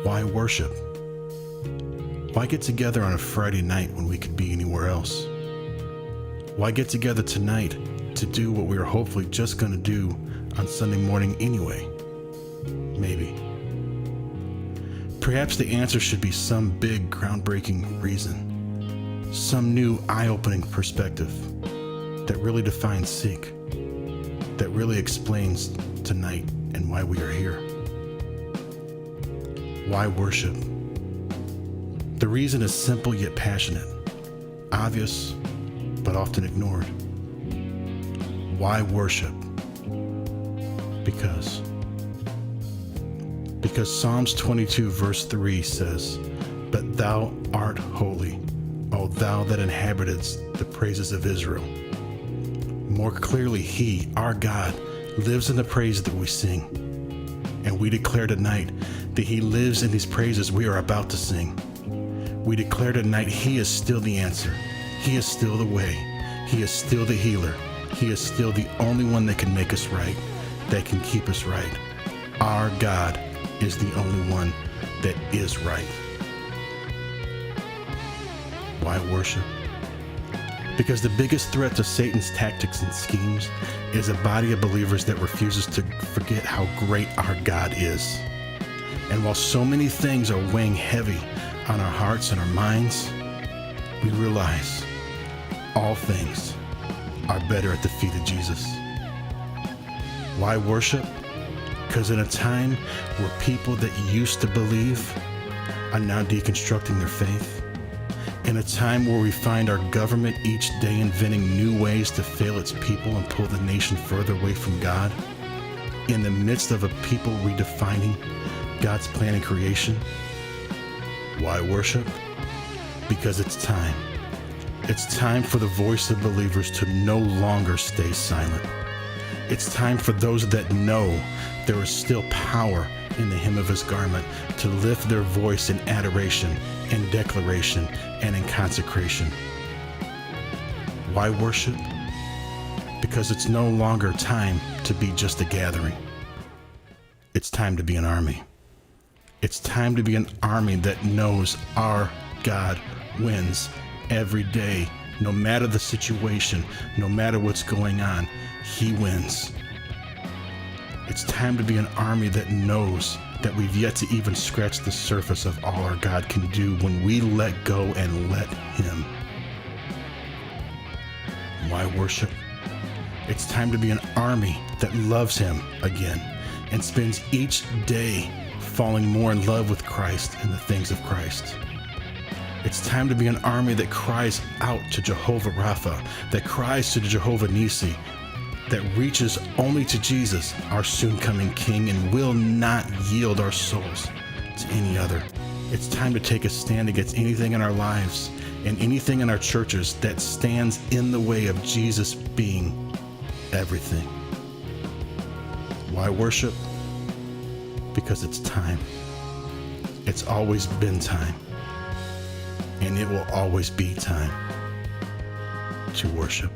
Why worship? Why get together on a Friday night when we could be anywhere else? Why get together tonight to do what we are hopefully just going to do on Sunday morning anyway? Maybe. Perhaps the answer should be some big, groundbreaking reason, some new, eye-opening perspective that really defines Seek, that really explains tonight and why we are here. Why worship? The reason is simple yet passionate, obvious but often ignored. Why worship? Because Psalms 22 verse 3 says, "But thou art holy, O thou that inhabitest the praises of Israel." More clearly, He, our God, lives in the praise that we sing. And we declare tonight that He lives in these praises we are about to sing. We declare tonight He is still the answer. He is still the way. He is still the healer. He is still the only one that can make us right, that can keep us right. Our God is the only one that is right. Why worship? Because the biggest threat to Satan's tactics and schemes is a body of believers that refuses to forget how great our God is. And while so many things are weighing heavy on our hearts and our minds, we realize all things are better at the feet of Jesus. Why worship? Because in a time where people that used to believe are now deconstructing their faith, in a time where we find our government each day inventing new ways to fail its people and pull the nation further away from God, in the midst of a people redefining God's plan in creation, why worship? Because it's time. It's time for the voice of believers to no longer stay silent. It's time for those that know there is still power in the hem of His garment to lift their voice in adoration, in declaration, and in consecration. Why worship? Because it's no longer time to be just a gathering. It's time to be an army. It's time to be an army that knows our God wins every day. No matter the situation, no matter what's going on, He wins. It's time to be an army that knows that we've yet to even scratch the surface of all our God can do when we let go and let Him. Why worship? It's time to be an army that loves Him again and spends each day falling more in love with Christ and the things of Christ. It's time to be an army that cries out to Jehovah Rapha, that cries to Jehovah Nisi, that reaches only to Jesus, our soon-coming King, and will not yield our souls to any other. It's time to take a stand against anything in our lives and anything in our churches that stands in the way of Jesus being everything. Why worship? Because it's time. It's always been time. And it will always be time to worship.